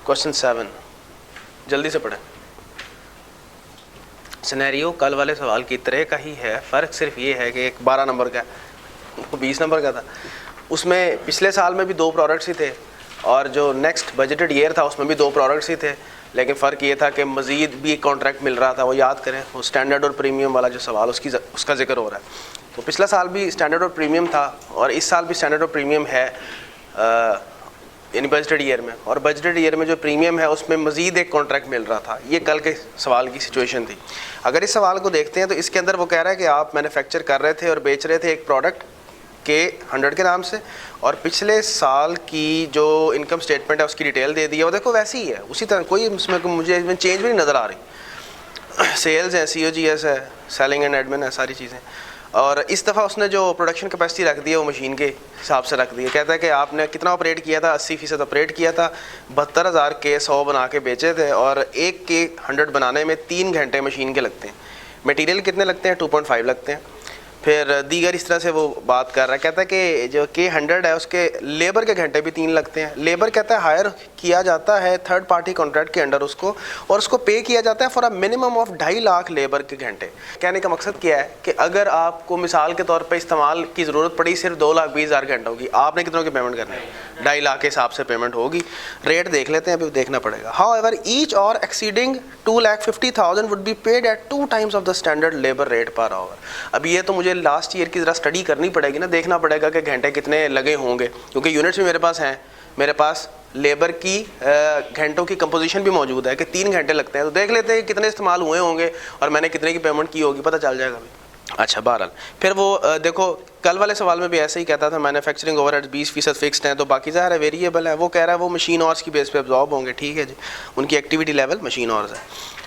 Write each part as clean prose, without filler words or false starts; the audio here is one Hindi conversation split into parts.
क्वेश्चन 7 जल्दी से पढ़ें। सिनेरियो कल वाले सवाल की तरह का ही है, फ़र्क सिर्फ ये है कि एक 12 नंबर का, वो 20 नंबर का था। उसमें पिछले साल में भी 2 प्रोडक्ट्स ही थे और जो नेक्स्ट बजटेड ईयर था उसमें भी 2 प्रोडक्ट्स ही थे, लेकिन फ़र्क ये था कि मज़ीद भी एक कॉन्ट्रैक्ट मिल रहा था। वो याद करें, वो स्टैंडर्ड और प्रीमियम वाला जो सवाल उसका जिक्र हो रहा है। तो पिछला साल भी स्टैंडर्ड और प्रीमियम था और इस साल भी स्टैंडर्ड और प्रीमियम है यानी बजटेड ईयर में, और बजटेड ईयर में जो प्रीमियम है उसमें मज़ीद एक कॉन्ट्रैक्ट मिल रहा था। ये कल के सवाल की सिचुएशन थी। अगर इस सवाल को देखते हैं तो इसके अंदर वो कह रहा है कि आप मैन्युफैक्चर कर रहे थे और बेच रहे थे एक प्रोडक्ट K100 के नाम से, और पिछले साल की जो इनकम स्टेटमेंट है उसकी डिटेल दे दी है। वो देखो वैसी ही है, उसी तरह, कोई इसमें मुझे इसमें चेंज भी नहीं नज़र आ रही। सेल्स है, COGS है, सेलिंग एंड एडमिन है, सारी चीज़ें। और इस दफ़ा उसने जो प्रोडक्शन कैपेसिटी रख दी है वो मशीन के हिसाब से रख दी है। कहता है कि आपने कितना ऑपरेट किया था, 80% ऑपरेट किया था, 72,000 K100 बना के बेचे थे, और एक K100 बनाने में 3 घंटे मशीन के लगते हैं। मटेरियल कितने लगते हैं? 2.5 लगते हैं। फिर दीगर इस तरह से वो बात कर रहा है। कहता है कि जो K100 है उसके लेबर के घंटे भी 3 लगते हैं। लेबर कहता है हायर किया जाता है थर्ड पार्टी कॉन्ट्रैक्ट के अंडर उसको, और उसको पे किया जाता है for a minimum of 2.5 lakh labour के घंटे। कहने का मकसद क्या है कि अगर आपको मिसाल के तौर पे इस्तेमाल की ज़रूरत पड़ी सिर्फ 2,20,000 घंटों की, आपने कितनों की पेमेंट करनी है? 2.5 लाख के हिसाब से पेमेंट होगी। रेट देख लेते हैं, अभी देखना पड़ेगा। However each hour exceeding 2,50,000 would be paid at 2 times of the standard labour rate per hour. अब ये तो मुझे लास्ट ईयर की ज़रा स्टडी करनी पड़ेगी ना, देखना पड़ेगा कि घंटे कितने लगे होंगे, क्योंकि यूनिट्स भी मेरे पास हैं। मेरे पास लेबर की घंटों की कंपोजिशन भी मौजूद है कि 3 घंटे लगते हैं। तो देख लेते हैं कि कितने इस्तेमाल हुए होंगे और मैंने कितने की पेमेंट की होगी, पता चल जाएगा अभी। अच्छा, बहरहाल फिर वो देखो कल वाले सवाल में भी ऐसे ही कहता था मैन्युफैक्चरिंग ओवरहेड्स 20% फिक्स्ड हैं, तो बाकी ज़ाहिर है वेरिएबल है। वो कह रहा है वो मशीन ऑर्स की बेस पे अब्जॉर्ब होंगे। ठीक है जी, उनकी एक्टिविटी लेवल मशीन ऑर्स है।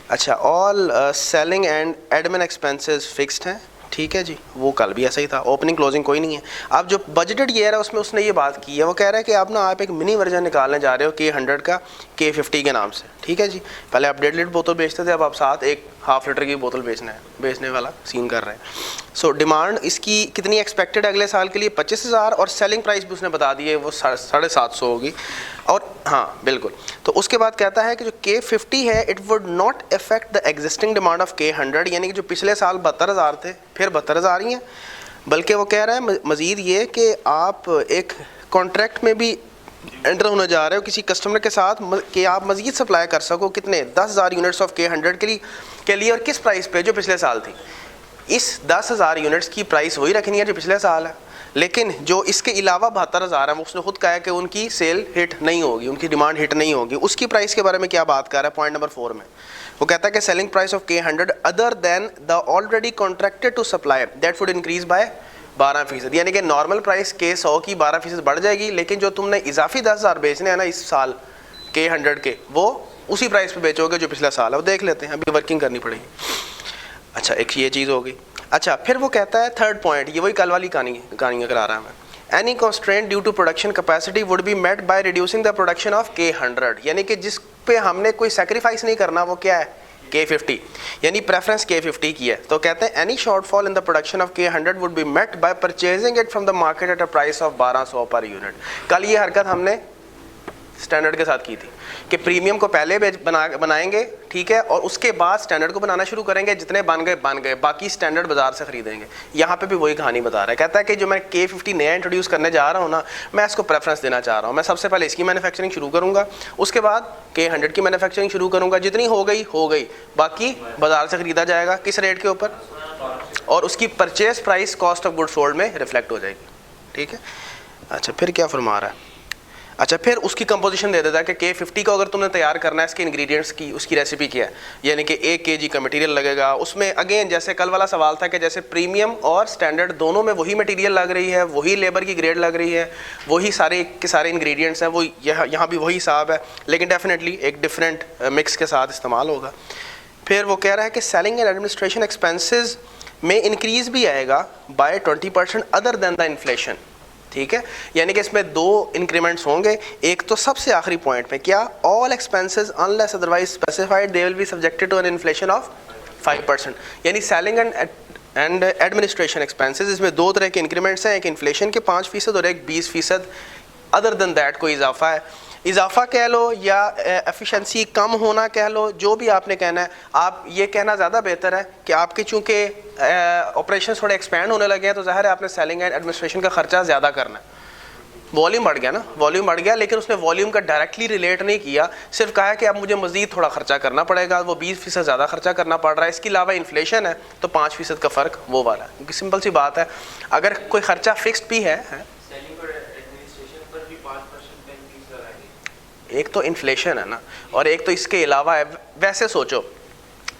अच्छा, all selling and admin expenses fixed हैं। ठीक है जी, वो कल भी ऐसा ही था। ओपनिंग क्लोजिंग कोई नहीं है। अब जो बजटेड ईयर है उसमें उसने ये बात की है, वो कह रहा है कि आप ना आप एक मिनी वर्जन निकालने जा रहे हो K100 का K50 के नाम से। ठीक है जी, पहले आप 1.5 लीटर बोतल बेचते थे, अब आप साथ एक ½ लीटर की बोतल बेचने वाला सीन कर रहे हैं। सो डिमांड इसकी कितनी एक्सपेक्टेड है अगले साल के लिए? 25,000, और सेलिंग प्राइस भी उसने बता दी है वो 750 होगी। और हाँ बिल्कुल, तो उसके बाद कहता है कि जो K50 है it would not affect the existing demand of K100, यानी कि जो पिछले साल 72,000 थे फिर 72,000 ही हैं। बल्कि वो कह रहा है मज़ीद ये कि आप एक कॉन्ट्रैक्ट में भी एंटर होने जा रहे हो किसी कस्टमर के साथ कि आप मज़ीद सप्लाई कर सको। कितने? 10,000 यूनिट्स ऑफ K100 के लिए, और किस प्राइस पे? जो पिछले साल थी। इस 10,000 यूनिट्स की प्राइस वही रखनी है जो पिछले साल है, लेकिन जो इसके अलावा 72,000 है उसने खुद कहा है कि उनकी सेल हिट नहीं होगी, उनकी डिमांड हिट नहीं होगी। उसकी प्राइस के बारे में क्या बात कर रहा है? पॉइंट नंबर 4 में वो कहता है कि selling price of K100 other than the already contracted to supplier that would increase by 12%। यानी कि नॉर्मल प्राइस K100 की 12% बढ़ जाएगी, लेकिन जो तुमने इजाफी 10,000 बेचने हैं ना इस साल K100 के, वो उसी प्राइस पे बेचोगे जो पिछला साल है। वो देख लेते हैं, अभी वर्किंग करनी पड़ेगी। अच्छा, एक ये चीज़ होगी। अच्छा, फिर वो कहता है थर्ड पॉइंट, ये वही कल वाली कहानी करा रहा है मैं। Any constraint due to production capacity would be met by reducing the production of K100, यानी कि जिस पे हमने कोई सेक्रीफाइस नहीं करना वो क्या है? K50, यानी प्रेफरेंस K50 की है। तो कहते हैं any shortfall in the production of K100 would be met by purchasing it from the market at a price of 1200 per unit. कल ये हरकत हमने स्टैंडर्ड के साथ की थी कि प्रीमियम को पहले बनाएंगे, ठीक है, और उसके बाद स्टैंडर्ड को बनाना शुरू करेंगे। जितने बन गए, बाकी स्टैंडर्ड बाजार से खरीदेंगे। यहाँ पे भी वही कहानी बता रहा है। कहता है कि जो मैं K50 नया इंट्रोड्यूस करने जा रहा हूँ ना, मैं इसको प्रेफरेंस देना चाह रहा हूँ। मैं सबसे पहले इसकी मैन्युफैक्चरिंग शुरू करूँगा, उसके बाद K100 की मैन्युफैक्चरिंग शुरू करूँगा। जितनी हो गई, बाकी बाजार से ख़रीदा जाएगा। किस रेट के ऊपर? और उसकी purchase price cost of good sold में रिफ्लेक्ट हो जाएगी। ठीक है। अच्छा, फिर क्या फरमा रहा है? अच्छा, फिर उसकी कंपोजिशन दे देता है कि K50 को अगर तुमने तैयार करना है, इसके इंग्रेडिएंट्स की उसकी रेसिपी क्या है, यानी कि 1 kg का मटेरियल लगेगा। उसमें अगेन जैसे कल वाला सवाल था कि जैसे प्रीमियम और स्टैंडर्ड दोनों में वही मटेरियल लग रही है, वही लेबर की ग्रेड लग रही है, वही सारे के सारे इंग्रेडिएंट्स हैं, वो यहाँ भी वही हिसाब है, लेकिन डेफिनेटली एक डिफरेंट मिक्स के साथ इस्तेमाल होगा। फिर वो कह रहा है कि सेलिंग एंड एडमिनिस्ट्रेशन एक्सपेंसेस में इंक्रीज़ भी आएगा by 20% other than the inflation. ठीक है, यानी कि इसमें 2 इंक्रीमेंट्स होंगे। एक तो सबसे आखिरी पॉइंट पे क्या? All expenses unless otherwise specified they will be subjected to an inflation of 5%। यानी सेलिंग एंड एडमिनिस्ट्रेशन एक्सपेंसेस, इसमें 2 तरह के इंक्रीमेंट्स हैं, एक इन्फ्लेशन के 5% और एक 20% अदर देन दैट कोई इजाफा है, इजाफा कह लो या एफिशिएंसी कम होना कह लो, जो भी आपने कहना है, आप ये कहना ज़्यादा बेहतर है कि आपके चूँकि ऑपरेशन थोड़े एक्सपेंड होने लगे हैं तो ज़ाहिर है आपने सेलिंग एंड एडमिनिस्ट्रेशन का खर्चा ज़्यादा करना है। वॉल्यूम बढ़ गया ना, वॉल्यूम बढ़ गया, लेकिन उसने वॉल्यूम का डायरेक्टली रिलेट नहीं किया, सिर्फ कहा है कि अब मुझे मज़ीद थोड़ा खर्चा करना पड़ेगा, वो 20% ज़्यादा खर्चा करना पड़ रहा है। इसके अलावा इन्फ्लेशन है तो 5% का फ़र्क वो वाला है, क्योंकि सिंपल सी बात है, अगर कोई खर्चा फिक्स्ड भी है एक तो इन्फ्लेशन है ना, और एक तो इसके अलावा है। वैसे सोचो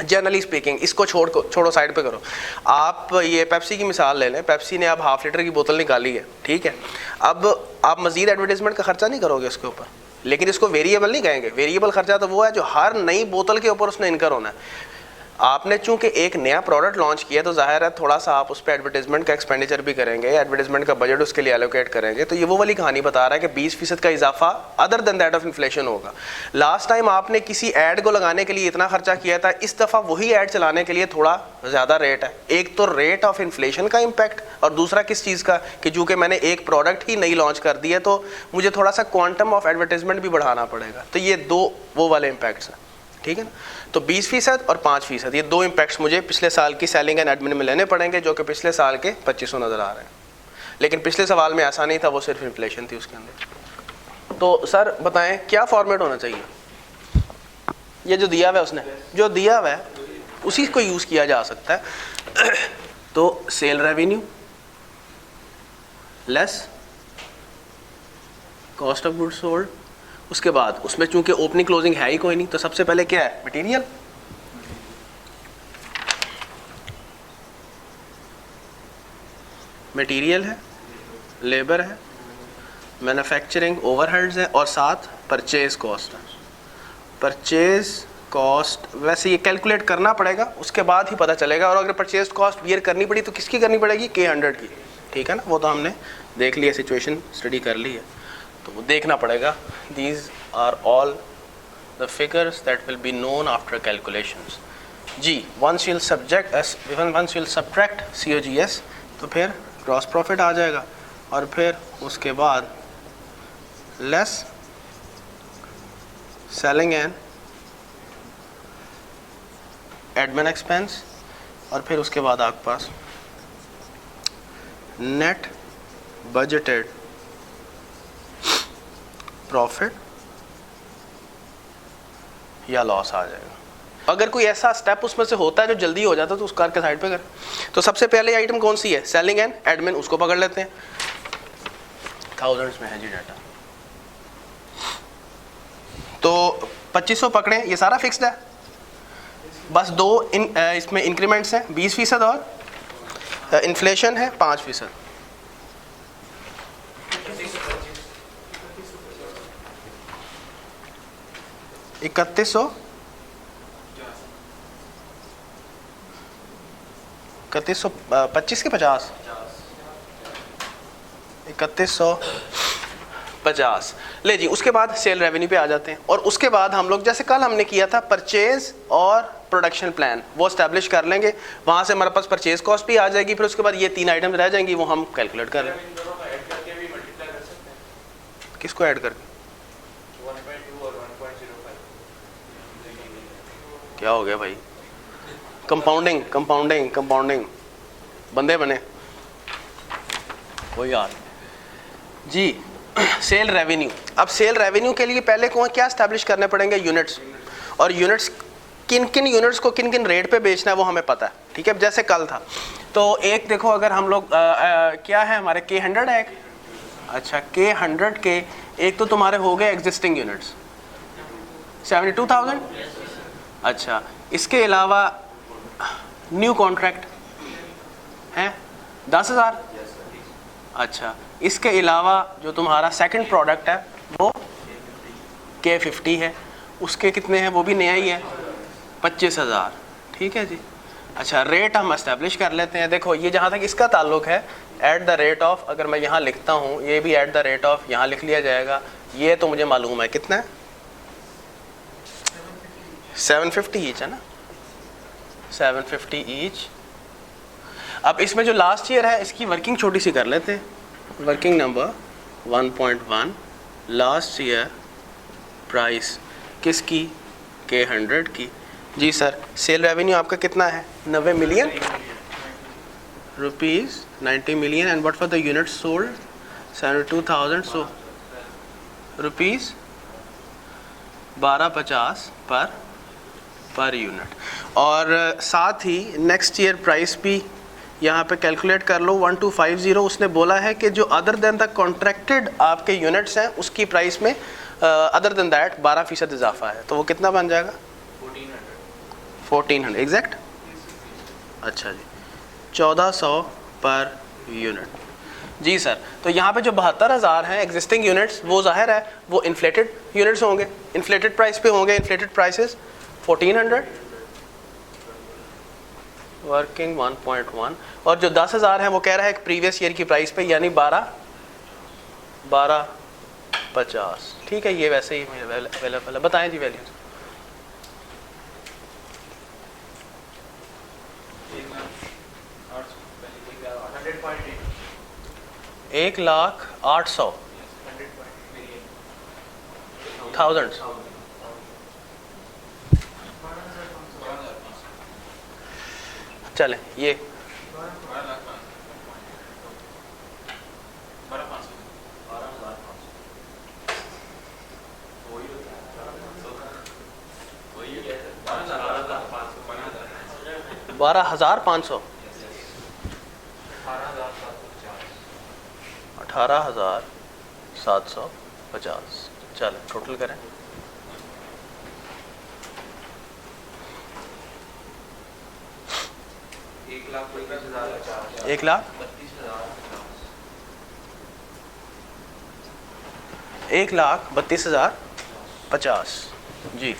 जनरली स्पीकिंग, इसको छोड़ो साइड पे करो, आप ये पेप्सी की मिसाल ले लें, पेप्सी ने अब हाफ लीटर की बोतल निकाली है, ठीक है, अब आप मज़ीद एडवर्टाइजमेंट का खर्चा नहीं करोगे उसके ऊपर, लेकिन इसको वेरिएबल नहीं कहेंगे। वेरिएबल खर्चा तो वो है जो हर नई बोतल के ऊपर उसने इनकर होना है। आपने चूंकि एक नया प्रोडक्ट लॉन्च किया तो जाहिर है थोड़ा सा आप उस पर एडवर्टाइजमेंट का एक्सपेंडिचर भी करेंगे, एडवर्टाइजमेंट का बजट उसके लिए एलोकेट करेंगे, तो ये वो वाली कहानी बता रहा है कि 20% का इजाफा other than that of inflation होगा। लास्ट टाइम आपने किसी ऐड को लगाने के लिए इतना खर्चा किया था, इस दफ़ा वही ऐड चलाने के लिए थोड़ा ज़्यादा रेट है। एक तो रेट ऑफ इन्फ्लेशन का इम्पैक्ट, और दूसरा किस चीज़ का कि चूँकि मैंने एक प्रोडक्ट ही नई लॉन्च कर दी है तो मुझे थोड़ा सा क्वांटम ऑफ एडवर्टाइजमेंट भी बढ़ाना पड़ेगा। तो ये दो वो वाले इम्पैक्ट्स हैं, ठीक है ना। तो 20% और 5%, ये दो इम्पैक्ट्स मुझे पिछले साल की सेलिंग एंड एडमिन में लेने पड़ेंगे, जो कि पिछले साल के 2500 नज़र आ रहे हैं। लेकिन पिछले सवाल में ऐसा नहीं था, वो सिर्फ इन्फ्लेशन थी उसके अंदर। तो सर बताएं क्या फॉर्मेट होना चाहिए? ये जो दिया हुआ है, उसने जो दिया हुआ है उसी को यूज़ किया जा सकता है। तो sale revenue less cost of goods sold, उसके बाद उसमें चूंकि ओपनिंग क्लोजिंग है ही कोई नहीं, तो सबसे पहले क्या है? मटेरियल, मटेरियल है, लेबर है, मैन्युफैक्चरिंग ओवरहेड्स है, और साथ परचेज कॉस्ट है। परचेज कॉस्ट वैसे ये कैलकुलेट करना पड़ेगा, उसके बाद ही पता चलेगा। और अगर परचेज कॉस्ट बियर करनी पड़ी तो किसकी करनी पड़ेगी? K100 की, ठीक है ना। वो तो हमने देख लिया, सिचुएशन स्टडी कर ली है, तो वो देखना पड़ेगा। These are all the figures that will be known after calculations. जी, वंस यूल सब्ट्रैक्ट COGS तो फिर ग्रॉस प्रॉफिट आ जाएगा, और फिर उसके बाद less selling and admin expense, और फिर उसके बाद आपके पास नेट बजटेड प्रॉफिट या लॉस आ जाएगा। अगर कोई ऐसा स्टेप उसमें से होता है जो जल्दी हो जाता है तो उस कार के साइड पे करें। तो सबसे पहले आइटम कौन सी है? सेलिंग एंड एडमिन, उसको पकड़ लेते हैं। थाउजेंड्स में है जी डाटा, तो 2500 पकड़ें, ये सारा फिक्स्ड है। बस दो इसमें इंक्रीमेंट्स हैं, 20% और इन्फ्लेशन है 5%। इकतीस सौ 25 के 50, 3150 ले जी। उसके बाद सेल रेवेन्यू पे आ जाते हैं, और उसके बाद हम लोग जैसे कल हमने किया था परचेज और प्रोडक्शन प्लान वो एस्टैब्लिश कर लेंगे। वहाँ से हमारे पास परचेज कॉस्ट भी आ जाएगी, फिर उसके बाद ये 3 आइटम रह जाएंगी, वो हम कैलकुलेट कर लेंगे। किसको ऐड करके? क्या हो गया भाई? कंपाउंडिंग कंपाउंडिंग कंपाउंडिंग बंदे बने कोई यार जी। सेल रेवेन्यू, अब सेल रेवेन्यू के लिए पहले कौन क्या एस्टैब्लिश करने पड़ेंगे? यूनिट्स, और यूनिट्स किन किन यूनिट्स को किन किन रेट पे बेचना है वो हमें पता है, ठीक है। जैसे कल था तो एक देखो, अगर हम लोग क्या है हमारे K100 है एक, अच्छा K100 के एक तो तुम्हारे हो गए एग्जिस्टिंग यूनिट्स 72,000, अच्छा इसके अलावा न्यू कॉन्ट्रैक्ट है 10,000, अच्छा इसके अलावा जो तुम्हारा सेकंड प्रोडक्ट है वो K50 है, उसके कितने हैं? वो भी नया ही है 25,000, ठीक है जी। अच्छा रेट हम एस्टेब्लिश कर लेते हैं। देखो ये जहाँ तक इसका ताल्लुक है एट द रेट ऑफ, अगर मैं यहाँ लिखता हूँ ये भी एट द रेट ऑफ यहाँ लिख लिया जाएगा। ये तो मुझे मालूम है कितना है 750 ईच है ना, 750 ईच। अब इसमें जो लास्ट ईयर है इसकी वर्किंग छोटी सी कर लेते हैं। Working number 1.1 last year price किसकी, K100 की। जी सर, सेल रेवेन्यू आपका कितना है, 90 million rupees, 90 million. And what for the unit sold, 72,000, so rupees 1250 per unit. और साथ ही नेक्स्ट ईयर प्राइस भी यहाँ पे कैलकुलेट कर लो, 1250। उसने बोला है कि जो अदर देन द कॉन्ट्रैक्टेड आपके यूनिट्स हैं उसकी प्राइस में अदर देन दैट 12% इजाफा है, तो वो कितना बन जाएगा, 1400 एग्जैक्ट। अच्छा जी, 1400 पर यूनिट। जी सर, तो यहाँ पे जो 72,000 हैं एग्जिस्टिंग यूनिट्स, वो जाहिर है वो इन्फ्लेटेड यूनिट्स होंगे, इन्फ्लेटेड प्राइस पे होंगे, इन्फ्लेटेड प्राइसेस 1400 वर्किंग 1.1। और जो 10,000 है वो कह रहा है प्रीवियस ईयर की प्राइस पे, यानी 1250। ठीक है, ये वैसे ही अवेलेबल है। बताएं जी वैल्यूज। 1,08,000 चलें, ये 12,500, 18,750। चलें टोटल करें, 1,32,050 जी।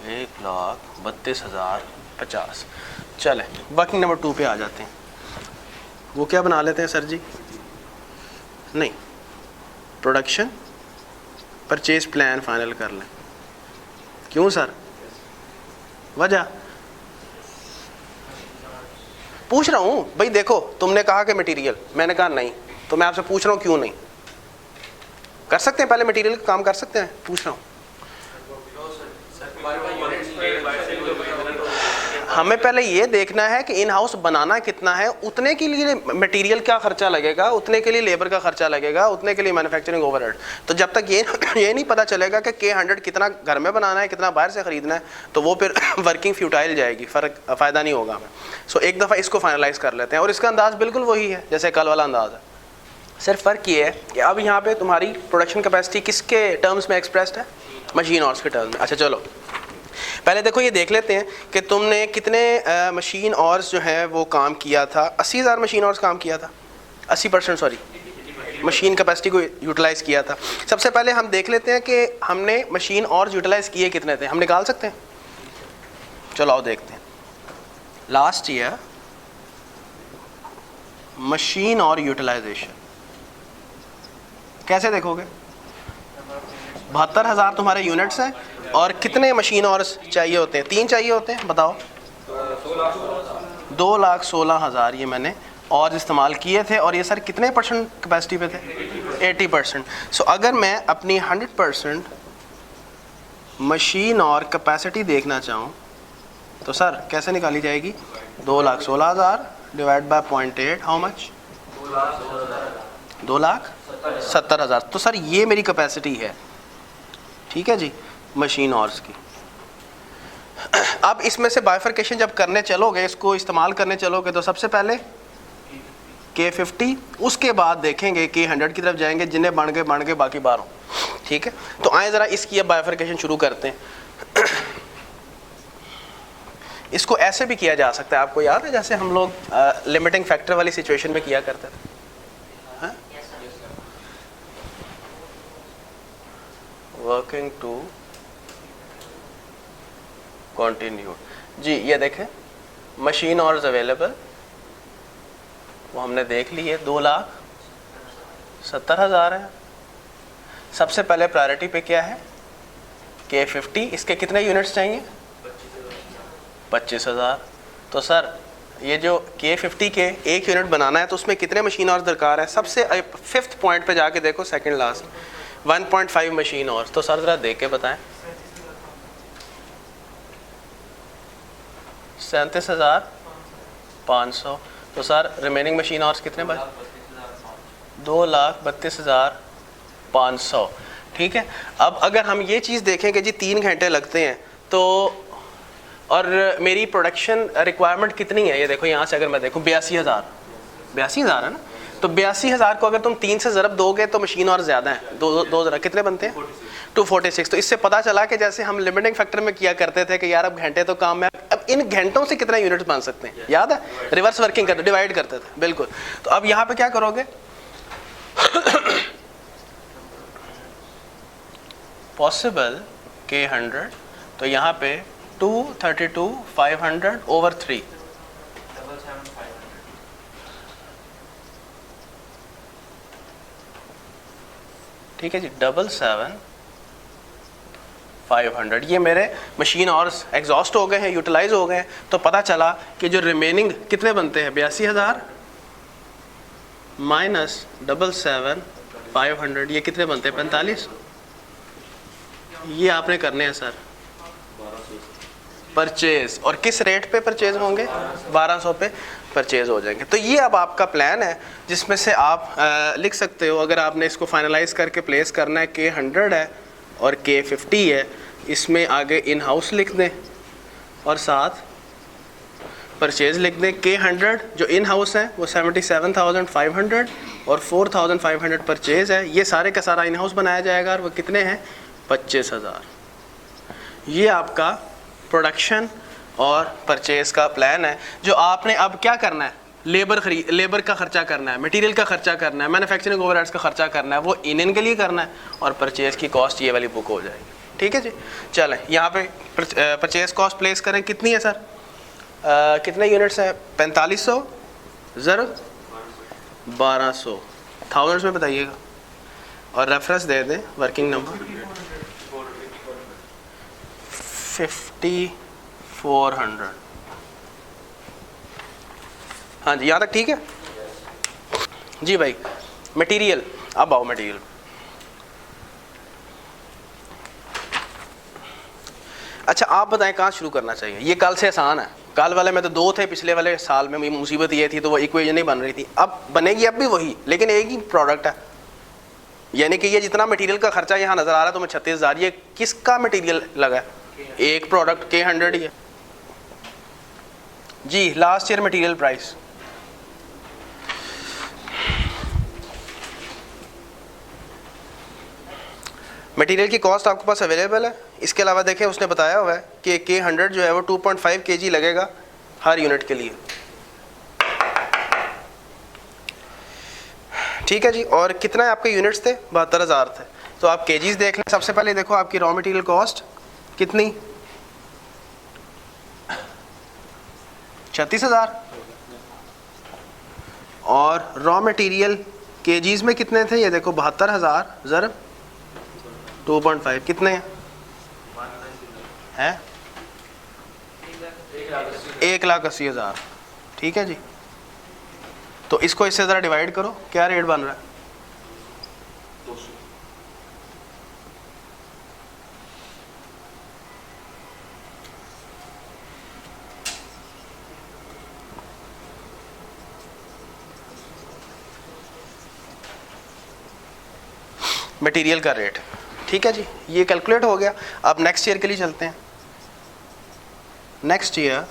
$1,32,050। चलें वर्किंग नंबर 2 पे आ जाते हैं। वो क्या बना लेते हैं सर जी, नहीं, प्रोडक्शन परचेज प्लान फाइनल कर लें। क्यों सर, वजह पूछ रहा हूँ भाई। देखो तुमने कहा कि मटेरियल, मैंने कहा नहीं, तो मैं आपसे पूछ रहा हूँ क्यों नहीं कर सकते हैं, पहले मटेरियल का काम कर सकते हैं, पूछ रहा हूँ। हमें पहले ये देखना है कि इन हाउस बनाना कितना है, उतने के लिए मटेरियल का खर्चा लगेगा, उतने के लिए लेबर का खर्चा लगेगा, उतने के लिए मैन्युफैक्चरिंग ओवरहेड। तो जब तक ये नहीं पता चलेगा कि K100 कितना घर में बनाना है, कितना बाहर से ख़रीदना है, तो वो फिर वर्किंग फ्यूटाइल जाएगी, फ़ायदा नहीं होगा हमें। सो एक दफ़ा इसको फाइनलाइज़ कर लेते हैं। और इसका अंदाज़ बिल्कुल वही है जैसे कल वाला अंदाज़ है, सिर्फ फ़र्क ये है कि अब यहाँ पर तुम्हारी प्रोडक्शन कैपेसिटी किसके टर्म्स में एक्सप्रेस्ड है, मशीन आवर्स के टर्म्स में। अच्छा चलो पहले देखो ये देख लेते हैं कि तुमने कितने मशीन आवर्स जो है वो काम किया था। 80,000 मशीन आवर्स काम किया था, 80% सॉरी मशीन कैपेसिटी को यूटिलाइज़ किया था। सबसे पहले हम देख लेते हैं कि हमने मशीन आवर्स यूटिलाइज़ किए कितने थे, हम निकाल सकते हैं। चलो आओ देखते हैं। लास्ट ईयर मशीन और यूटिलाइजेशन कैसे देखोगे, 72,000 तुम्हारे यूनिट्स हैं और कितने मशीन आवर्स चाहिए होते हैं, 3 चाहिए होते हैं, बताओ। 2,16,000 ये मैंने और इस्तेमाल किए थे। और ये सर कितने परसेंट कैपेसिटी पे थे, 80%। सो अगर मैं अपनी 100% मशीन और कैपेसिटी देखना चाहूँ तो सर कैसे निकाली जाएगी, 2,16,000 डिवाइड बाय 0.8, हाउ मच, 2,70,000। तो सर ये मेरी कैपेसिटी है, ठीक है जी, मशीन आवर्स की। अब इसमें से बाइफरकेशन जब करने चलोगे, इसको इस्तेमाल करने चलोगे, तो सबसे पहले K50, उसके बाद देखेंगे K100 की तरफ जाएंगे, जिन्हें बन गए बाकी 12। ठीक है, तो आए ज़रा इसकी अब बाइफरकेशन शुरू करते हैं। इसको ऐसे भी किया जा सकता है, आपको याद है जैसे हम लोग लिमिटिंग फैक्टर वाली सिचुएशन में किया करते थे, वर्किंग टू कंटिन्यू। जी ये देखें मशीन आवर्स अवेलेबल, वो हमने देख ली है, 2,70,000 है। सबसे पहले प्रायोरिटी पे क्या है, K50, इसके कितने यूनिट्स चाहिए, 25,000। तो सर ये जो K50 के 1 यूनिट बनाना है तो उसमें कितने मशीन आवर्स दरकार है? सबसे 5th पॉइंट पे जाके देखो, सेकंड लास्ट, 1.5 मशीन आवर्स। तो सर ज़रा देख के बताएं। 37,500। तो सर रिमेनिंग मशीन आवर्स कितने बचे? 2,32,500। ठीक है। अब अगर हम ये चीज़ देखें कि जी 3 घंटे लगते हैं तो, और मेरी प्रोडक्शन रिक्वायरमेंट कितनी है, ये देखो यहाँ से अगर मैं देखूँ 82,000 है ना, तो 82,000 को अगर तुम 3 से ज़रब दोगे तो मशीन और ज़्यादा है, दो ज़रा कितने बनते हैं? 246। तो इससे पता चला कि जैसे हम लिमिटिंग फैक्टर में किया करते थे कि यार अब घंटे तो काम है, अब इन घंटों से कितना यूनिट्स बन सकते हैं, याद है? रिवर्स वर्किंग करते, डिवाइड करते थे, बिल्कुल। तो अब यहाँ पे क्या करोगे? पॉसिबल K100, तो यहाँ पे 232,500 ओवर 3, ठीक है जी, 77,500। ये मेरे मशीन और एग्जॉस्ट हो गए हैं, यूटिलाइज हो गए हैं। तो पता चला कि जो रिमेनिंग कितने बनते हैं? 82,000 माइनस 77,500, ये कितने बनते हैं? 45। ये आपने करने हैं सर परचेज, और किस रेट पे परचेज होंगे? 1200 पे परचेज हो जाएंगे। तो ये अब आपका प्लान है जिसमें से आप लिख सकते हो, अगर आपने इसको फाइनलाइज करके प्लेस करना है, K100 है और K50 है, इसमें आगे इन हाउस लिख दें और साथ परचेज लिख दें। K100 जो इन हाउस है वो 77,500 और 4,500 परचेज है। ये सारे का सारा इन हाउस बनाया जाएगा और वो कितने हैं? 25,000। ये आपका प्रोडक्शन और परचेज का प्लान है। जो आपने अब क्या करना है? लेबर का खर्चा करना है, मटेरियल का खर्चा करना है, मैन्युफैक्चरिंग ओवरहेड्स का खर्चा करना है, वो इन के लिए करना है, और परचेज की कॉस्ट ये वाली बुक हो जाएगी। ठीक है जी। चलें यहाँ पे परचेज कॉस्ट प्लेस करें। कितनी है सर? कितने यूनिट्स हैं? 4500 ज़रूर 1200 थाउजेंड्स में बताइएगा, और रेफरेंस दे दें वर्किंग नंबर 5400। हाँ जी, यहाँ तक ठीक है जी भाई। मटेरियल, अब आओ मटेरियल। अच्छा आप बताएं कहाँ शुरू करना चाहिए? ये कल से आसान है, कल वाले में तो 2 थे, पिछले वाले साल में मुसीबत ये थी तो वो इक्वेशन नहीं बन रही थी, अब बनेगी अब भी वही, लेकिन एक ही प्रोडक्ट है। यानी कि ये जितना मटेरियल का खर्चा यहाँ नज़र आ रहा है तुम्हें 36,000, ये किसका मटेरियल लगा है? एक प्रोडक्ट K100 ही है जी। Last year material price, material की कॉस्ट आपके पास अवेलेबल है। इसके अलावा देखें उसने बताया हुआ है कि K100 जो है वो 2.5 kg लगेगा हर यूनिट के लिए। ठीक है जी। और कितना है आपके यूनिट्स थे? 72,000 थे। तो आप केजीज देख लें। सबसे पहले देखो आपकी रॉ मटेरियल कॉस्ट कितनी? 36,000। और रॉ मटेरियल केजीज में कितने थे? ये देखो 72,000 ज़र 2.5 कितने हैं? 1,80,000। ठीक है जी। तो इसको इससे ज़रा डिवाइड करो, क्या रेट बन रहा है? 200। मटेरियल का रेट। ठीक है जी, ये कैलकुलेट हो गया। अब नेक्स्ट ईयर के लिए चलते हैं। नेक्स्ट ईयर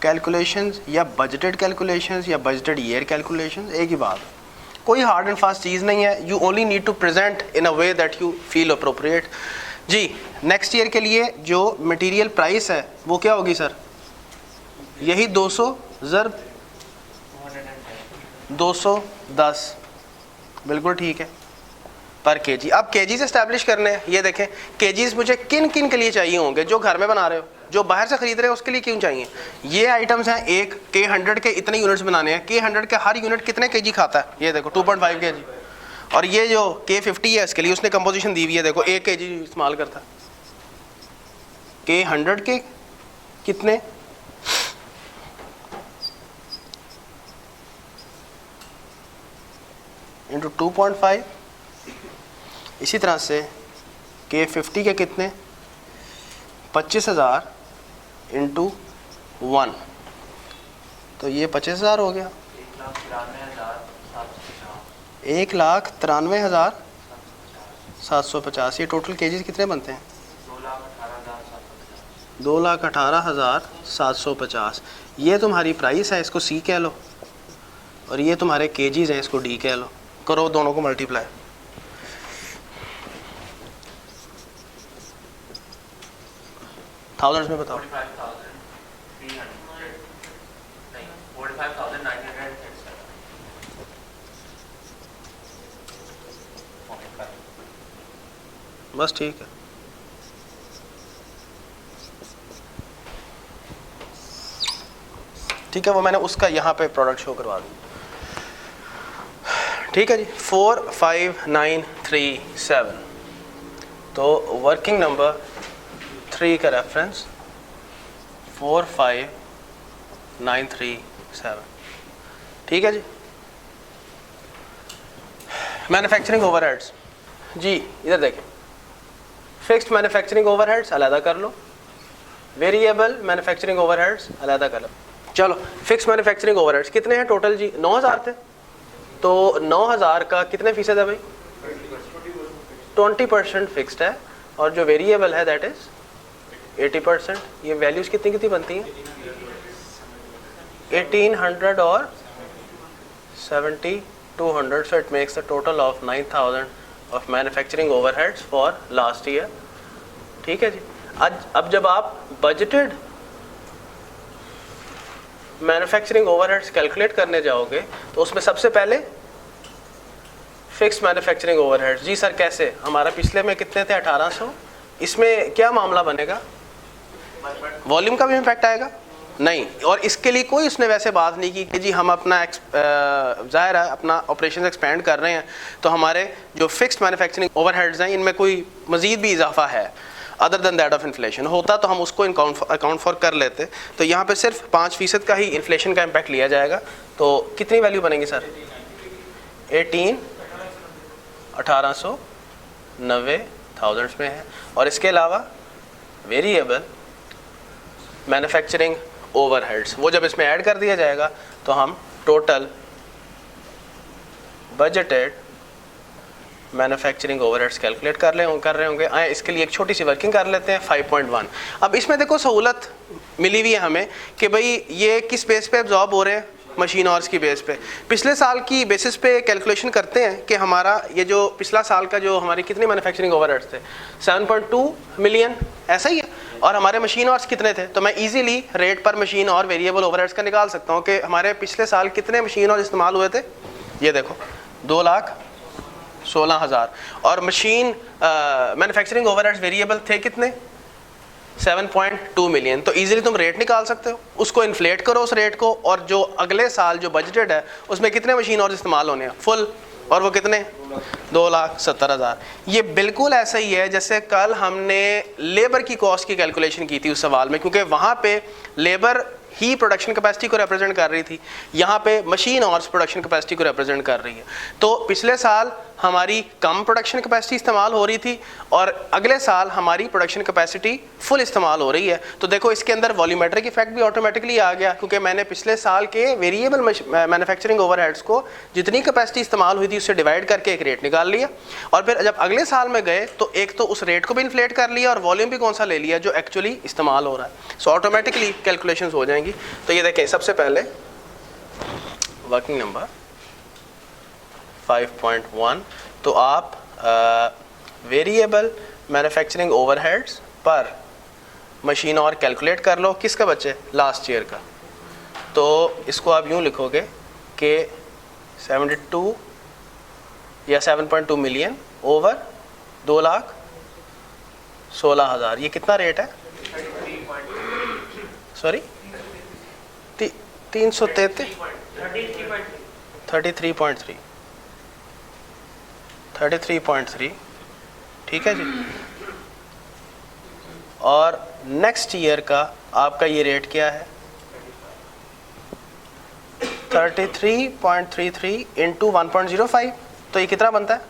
कैलकुलेशंस या बजटेड कैलकुलेशंस या बजटेड ईयर कैलकुलेशंस एक ही बात, कोई हार्ड एंड फास्ट चीज़ नहीं है। You only need to present in a way that you feel appropriate जी। नेक्स्ट ईयर के लिए जो मटेरियल प्राइस है वो क्या होगी सर? यही 200 ज़र 210, बिल्कुल ठीक है, पर केजी। अब केजीज एस्टैब्लिश करने हैं। ये देखें केजीज मुझे किन किन के लिए चाहिए होंगे? जो घर में बना रहे हो, जो बाहर से खरीद रहे हो उसके लिए क्यों चाहिए? ये आइटम्स हैं। एक K100 के इतने यूनिट्स बनाने हैं। K100 के हर यूनिट कितने केजी खाता है? ये देखो 2.5 kg। और ये जो K50 है इसके लिए उसने कंपोजिशन दी हुई है, देखो 1 kg इस्तेमाल करता है। K100 के कितने? इंटू 2.5, इसी तरह से K50 के कितने 25,000 इंटू 1, तो ये 25,000 हो गया। 1,93,750। ये टोटल केजीज कितने बनते हैं? 2,18,750। ये तुम्हारी प्राइस है, इसको सी कह लो, और ये तुम्हारे केजीज हैं, इसको डी कह लो। करो दोनों को मल्टीप्लाई। थाउजेंड्स में बताओ। 45,937। बस ठीक है। ठीक है, वो मैंने उसका यहाँ पे प्रोडक्ट शो करवा दी। ठीक है जी, 45937। तो वर्किंग नंबर 3 का रेफरेंस 45937। ठीक है जी। मैन्युफैक्चरिंग ओवरहेड्स जी, इधर देखें, फिक्स्ड मैन्युफैक्चरिंग ओवरहेड्स अलग कर लो, वेरिएबल मैन्युफैक्चरिंग ओवरहेड्स अलग कर लो। चलो, फिक्स्ड मैन्युफैक्चरिंग ओवरहेड्स कितने हैं टोटल जी? 9,000 थे। तो 9,000 का कितने फीसद है भाई? 20% फिक्स्ड है, और जो वेरिएबल है दैट इज 80%। ये वैल्यूज कितनी कितनी बनती हैं? 1800 और 7200। So it makes the total of 9,000 of manufacturing overheads for last year. ठीक है जी। अब जब आप बजटेड मैन्युफैक्चरिंग ओवरहेड्स कैलकुलेट करने जाओगे तो उसमें सबसे पहले फिक्स्ड मैन्युफैक्चरिंग ओवरहेड्स। जी सर कैसे? हमारा पिछले में कितने थे? 1800। इसमें क्या मामला बनेगा? वॉल्यूम का भी इम्पैक्ट आएगा? नहीं। और इसके लिए कोई उसने वैसे बात नहीं की कि जी हम अपना ज़ाहिर है अपना ऑपरेशन एक्सपेंड कर रहे हैं तो हमारे जो फिक्स्ड मैन्युफैक्चरिंग ओवरहेड्स हैं इनमें कोई मज़ीद भी इजाफा है other than that of inflation. होता तो हम उसको अकाउंट फॉर कर लेते। तो यहाँ पे सिर्फ 5% का ही इन्फ्लेशन का इम्पैक्ट लिया जाएगा। तो कितनी वैल्यू बनेगी सर? 18,990 थाउजेंड्स में है। और इसके अलावा वेरिएबल मैन्युफैक्चरिंग ओवरहेड्स वो जब इसमें ऐड कर दिया जाएगा तो हम total budgeted manufacturing overheads calculate कर रहे होंगे। आए इसके लिए एक छोटी सी वर्किंग कर लेते हैं 5.1। अब इसमें देखो सहूलत मिली हुई है हमें कि भाई ये किस बेस पे एब्जॉर्ब हो रहे हैं? मशीन आवर्स की बेस पे। पिछले साल की बेसिस पे कैलकुलेशन करते हैं कि हमारा ये जो पिछला साल का जो हमारी कितनी मैन्युफैक्चरिंग ओवरहेड्स थे 7.2 मिलियन, ऐसा ही है। और हमारे मशीन आवर्स कितने थे? तो मैं इजीली रेट पर मशीन और वेरिएबल ओवरहेड्स का निकाल सकता हूँ कि हमारे पिछले साल कितने मशीन आवर्स इस्तेमाल हुए थे। ये देखो 2,16,000। और मशीन मैन्युफैक्चरिंग ओवरहेड्स वेरिएबल थे कितने? 7.2 मिलियन। तो इजीली तुम रेट निकाल सकते हो, उसको इन्फ्लेट करो उस रेट को, और जो अगले साल जो बजटेड है उसमें कितने मशीन और इस्तेमाल होने हैं फुल, और वो कितने? 2,70,000। ये बिल्कुल ऐसा ही है जैसे कल हमने लेबर की कॉस्ट की कैलकुलेशन की थी उस सवाल में, क्योंकि वहाँ पे लेबर ही प्रोडक्शन कैपेसिटी को रिप्रेजेंट कर रही थी, यहाँ पे मशीन और प्रोडक्शन कैपेसिटी को रिप्रेजेंट कर रही है। तो पिछले साल हमारी कम प्रोडक्शन कैपेसिटी इस्तेमाल हो रही थी और अगले साल हमारी प्रोडक्शन कैपेसिटी फुल इस्तेमाल हो रही है। तो देखो इसके अंदर वॉल्यूमेट्रिक इफेक्ट भी ऑटोमेटिकली आ गया, क्योंकि मैंने पिछले साल के वेरिएबल मैन्युफैक्चरिंग ओवरहेड्स को जितनी कैपेसिटी इस्तेमाल हुई थी उससे डिवाइड करके एक रेट निकाल लिया, और फिर जब अगले साल में गए तो एक तो उस रेट को भी इन्फ्लेट कर लिया और वॉल्यूम भी कौन सा ले लिया जो एक्चुअली इस्तेमाल हो रहा है। सो ऑटोमेटिकली कैलकुलेशंस हो जाएंगी। तो ये देखें, सबसे पहले वर्किंग नंबर 5.1, तो आप वेरिएबल मैन्युफैक्चरिंग ओवरहेड्स पर मशीन और कैलकुलेट कर लो। किसका बच्चे? लास्ट ईयर का। तो इसको आप यूँ लिखोगे कि 72 या 7.2 मिलियन ओवर 2,16,000। ये कितना रेट है? सॉरी 33.3। ठीक है जी। और नेक्स्ट ईयर का आपका ये रेट क्या है? 33.33 इंटू 1.05। तो ये कितना बनता है?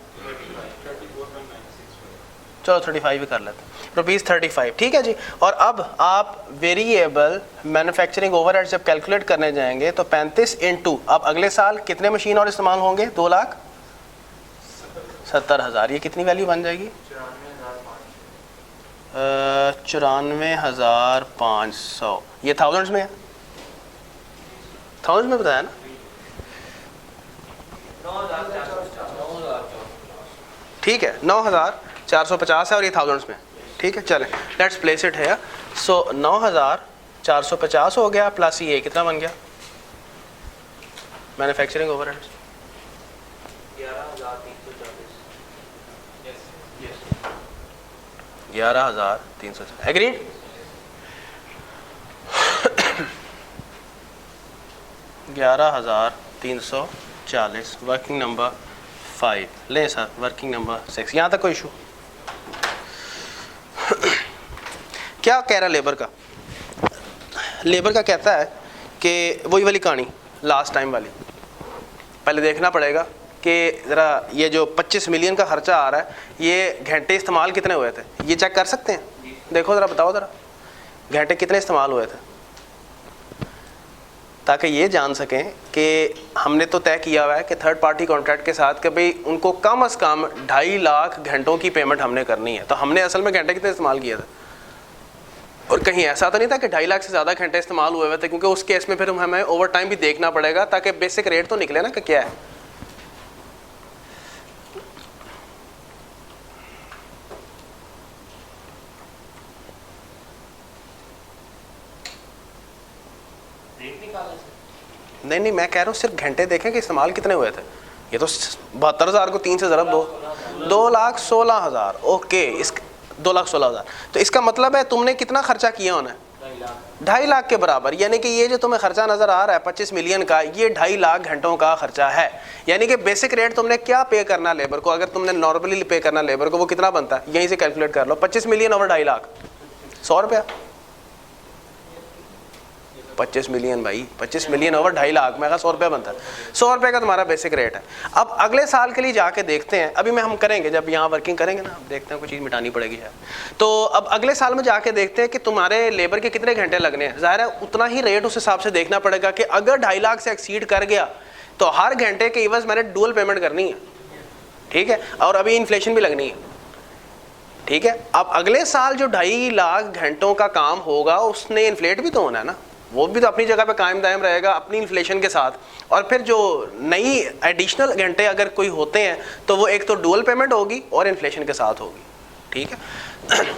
चलो 35 भी कर लेते हैं, ₹35। ठीक है जी। और अब आप वेरिएबल मैन्युफैक्चरिंग ओवरहेड जब कैलकुलेट करने जाएंगे तो 35 इंटू, अब अगले साल कितने मशीन और इस्तेमाल होंगे? 2,70,000। ये कितनी वैल्यू बन जाएगी? 94,500। ये थाउजेंड्स में है, थाउजेंड्स में बताया ना? 9,450। ठीक है, 9,450 है और ये थाउजेंड्स में। ठीक है, चलें लेट्स प्लेस इट है। सो 9,450 हो गया प्लस ये कितना बन गया manufacturing overhead? 11,340। Agreed? $11,340 working number 5 लें सर, वर्किंग नंबर 6। यहाँ तक कोई इशू? क्या कह रहा है लेबर का? लेबर का कहता है कि वही वाली कहानी लास्ट टाइम वाली, पहले देखना पड़ेगा कि ज़रा ये जो 25 मिलियन का खर्चा आ रहा है, ये घंटे इस्तेमाल कितने हुए थे? ये चेक कर सकते हैं? देखो ज़रा, बताओ ज़रा घंटे कितने इस्तेमाल हुए थे, ताकि ये जान सकें कि हमने तो तय किया हुआ है कि थर्ड पार्टी कॉन्ट्रैक्ट के साथ कि भाई उनको कम से कम 2.5 लाख घंटों की पेमेंट हमने करनी है। तो हमने असल में घंटे कितने इस्तेमाल किए थे? और कहीं ऐसा तो नहीं था कि 2.5 लाख से ज़्यादा घंटे इस्तेमाल हुए थे, क्योंकि उस केस में फिर हमें ओवर टाइम भी देखना पड़ेगा ताकि बेसिक रेट तो निकले ना कि क्या है। नहीं, मैं कह रहा हूँ सिर्फ घंटे देखें कि इस्तेमाल कितने हुए थे। ये तो 72,000 को 3 से ज़रब दो, 2,16,000। ओके, इस 2,16,000। तो इसका मतलब है तुमने कितना खर्चा किया होना है? 2.5 लाख के बराबर। यानी कि ये जो तुम्हें खर्चा नज़र आ रहा है 25 मिलियन का, ये 2.5 लाख घंटों का खर्चा है। यानी कि बेसिक रेट तुमने क्या पे करना लेबर को, अगर तुमने नॉर्मली पे करना लेबर को, वो कितना बनता है? यहीं से कैलकुलेट कर लो। 25 मिलियन ओवर 2.5 लाख, 100 रुपया। 25 मिलियन भाई, 25 मिलियन ओवर 2.5 लाख, मैं कहा 100 रुपया बनता है। 100 रुपये का तुम्हारा बेसिक रेट है। अब अगले साल के लिए जाके देखते हैं, अभी में हम करेंगे जब यहाँ वर्किंग करेंगे ना, देखते हैं कोई चीज़ मिटानी पड़ेगी है। तो अब अगले साल में जाके देखते हैं कि तुम्हारे लेबर के कितने घंटे लगने हैं। ज़ाहिर है उतना ही रेट उस हिसाब से देखना पड़ेगा कि अगर 2.5 लाख से एक्सीड कर गया तो हर घंटे के इवज़ मैंने डुअल पेमेंट करनी है। ठीक है, और अभी इन्फ्लेशन भी लगनी है। ठीक है, अब अगले साल जो 2.5 लाख घंटों का काम होगा उसने इन्फ्लेट भी तो होना है ना, वो भी तो अपनी जगह पे कायम दायम रहेगा अपनी इन्फ्लेशन के साथ। और फिर जो नई एडिशनल घंटे अगर कोई होते हैं तो वो एक तो डुअल पेमेंट होगी और इन्फ्लेशन के साथ होगी। ठीक है।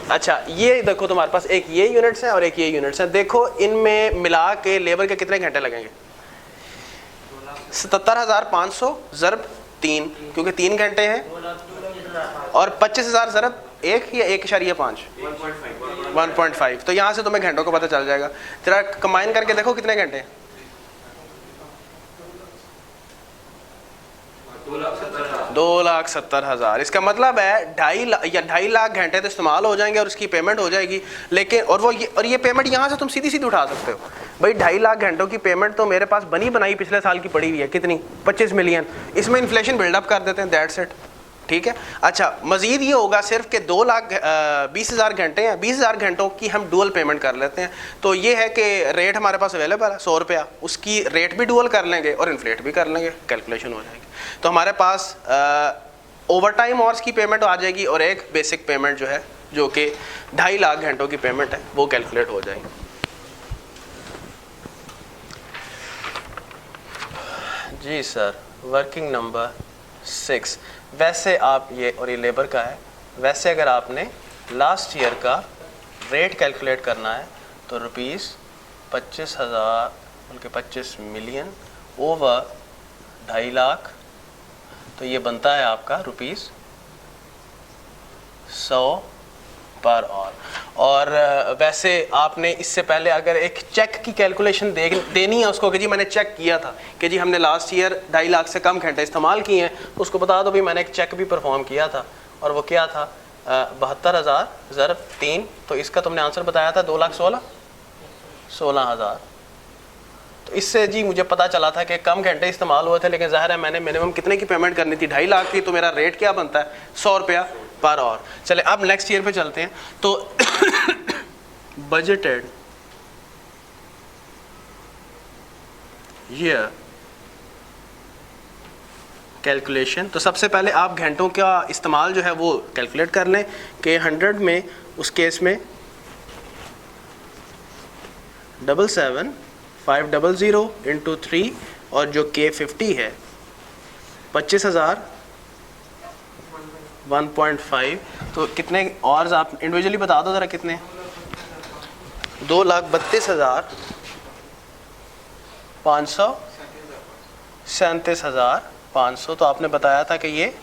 अच्छा, ये देखो तुम्हारे पास एक ये यूनिट्स हैं और एक ये यूनिट्स हैं। देखो इनमें मिला के लेबर के कितने घंटे लगेंगे? 77,500 ज़रब 3, क्योंकि 3 घंटे हैं, और 25,000 ज़रब 1 या 1.5 1.5। तो यहाँ से तुम्हें घंटों को पता चल जाएगा। जरा कंबाइन करके देखो कितने घंटे हैं। 2,70,000। इसका मतलब है 2.5 लाख घंटे तो इस्तेमाल हो जाएंगे और उसकी पेमेंट हो जाएगी। लेकिन और ये पेमेंट यहाँ से तुम सीधी सीधी उठा सकते हो भाई। 2.5 लाख घंटों की पेमेंट तो मेरे पास बनी बनाई पिछले साल की पड़ी हुई है। कितनी? 25 मिलियन। इसमें इन्फ्लेशन बिल्डअप कर देते हैं, दैट्स इट। ठीक है। अच्छा, मज़ीद ये होगा सिर्फ कि 2,20,000 घंटे हैं, 20,000 घंटों की हम डुअल पेमेंट कर लेते हैं। तो ये है कि रेट हमारे पास अवेलेबल है 100 रुपया, उसकी रेट भी डुअल कर लेंगे और इन्फ्लेट भी कर लेंगे, कैलकुलेशन हो जाएगी। तो हमारे पास ओवर टाइम आवर्स की पेमेंट आ जाएगी और एक बेसिक पेमेंट जो है, जो कि 2.5 लाख घंटों की पेमेंट है, वो कैलकुलेट हो जाएगी। जी सर, वर्किंग नंबर 6। वैसे आप ये, और ये लेबर का है, वैसे अगर आपने लास्ट ईयर का रेट कैलकुलेट करना है तो ₹25,000 बल्कि 25 मिलियन ओवर 2.5 लाख, तो ये बनता है आपका ₹100 पर आवर। और वैसे आपने इससे पहले अगर एक चेक की कैलकुलेशन देनी है उसको कि जी मैंने चेक किया था कि जी हमने लास्ट ईयर 2.5 लाख से कम घंटे इस्तेमाल किए हैं, तो उसको बता दो भी मैंने एक चेक भी परफॉर्म किया था और वो क्या था 72,000 ज़रब 3। तो इसका तुमने आंसर बताया था 2,16,000। तो इससे जी मुझे पता चला था कि कम घंटे इस्तेमाल हुए थे, लेकिन ज़ाहिर है मैंने मिनिमम कितने की पेमेंट करनी थी, 2.5 लाख की, तो मेरा रेट क्या बनता है 100 रुपया पर आवर। चले अब नेक्स्ट ईयर पे चलते हैं। तो बजटेड ईयर कैलकुलेशन। तो सबसे पहले आप घंटों का इस्तेमाल जो है वो कैलकुलेट कर लें कि 100 में उस केस में 77500 इंटू 3 और जो के 50 है 25,000 1.5। तो कितने और आप इंडिविजुअली बता दो ज़रा कितने। 2,32,500 37,500। तो आपने बताया था कि ये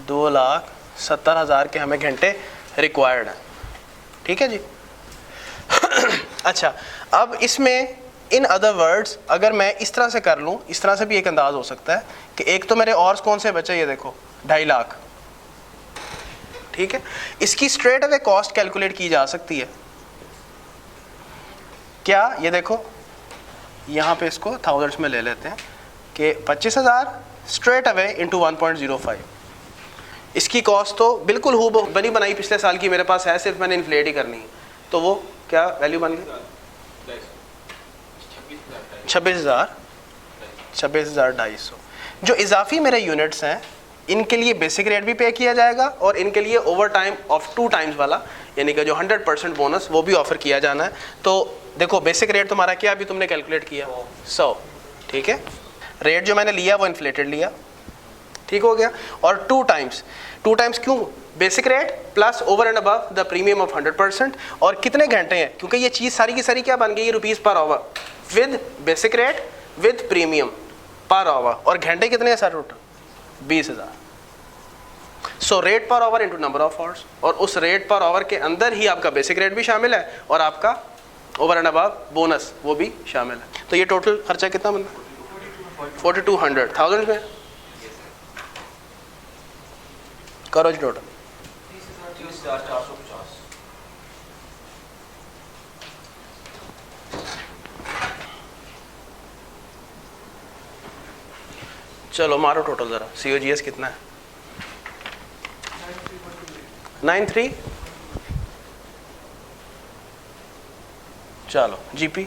2,70,000 के हमें घंटे रिक्वायर्ड हैं, ठीक है जी। अच्छा, अब इसमें इन अदर वर्ड्स अगर मैं इस तरह से कर लूँ, इस तरह से भी एक अंदाज हो सकता है कि एक तो मेरे और कौन से बचे, ये देखो 2.5 लाख, ठीक है। इसकी स्ट्रेट अवे कॉस्ट कैलकुलेट की जा सकती है क्या, ये देखो यहाँ पे इसको थाउजेंड्स में ले लेते हैं कि 25,000 स्ट्रेट अवे इंटू 1.05। इसकी कॉस्ट तो बिल्कुल हूबहू बनी बनाई पिछले साल की मेरे पास है, सिर्फ मैंने इन्फ्लेट ही करनी है। तो वो क्या वैल्यू बन गई 26,250। जो इजाफी मेरे यूनिट्स हैं इनके लिए बेसिक रेट भी पे किया जाएगा और इनके लिए ओवर टाइम ऑफ 2 टाइम्स वाला यानी कि जो 100% बोनस वो भी ऑफर किया जाना है। तो देखो बेसिक रेट तुम्हारा क्या अभी तुमने कैलकुलेट किया 100, ठीक है। रेट जो मैंने लिया वो इन्फ्लेटेड लिया, ठीक हो गया। और 2 टाइम्स क्यों, basic rate plus over and above the premium of 100%। और कितने घंटे हैं, क्योंकि ये चीज़ सारी की सारी क्या बन गई, rupees per hour with basic rate with premium per hour. और घंटे कितने हैं sir total 20,000। So rate per our into number of hours, और उस रेट पर आवर के अंदर ही आपका बेसिक रेट भी शामिल है और आपका ओवर एंड अबव बोनस वो भी शामिल है। तो ये टोटल खर्चा कितना बनता है 4200 थाउजेंड में। करो जी टोटल 30,450। चलो मारो टोटल ज़रा, COGS कितना है 93। चलो GP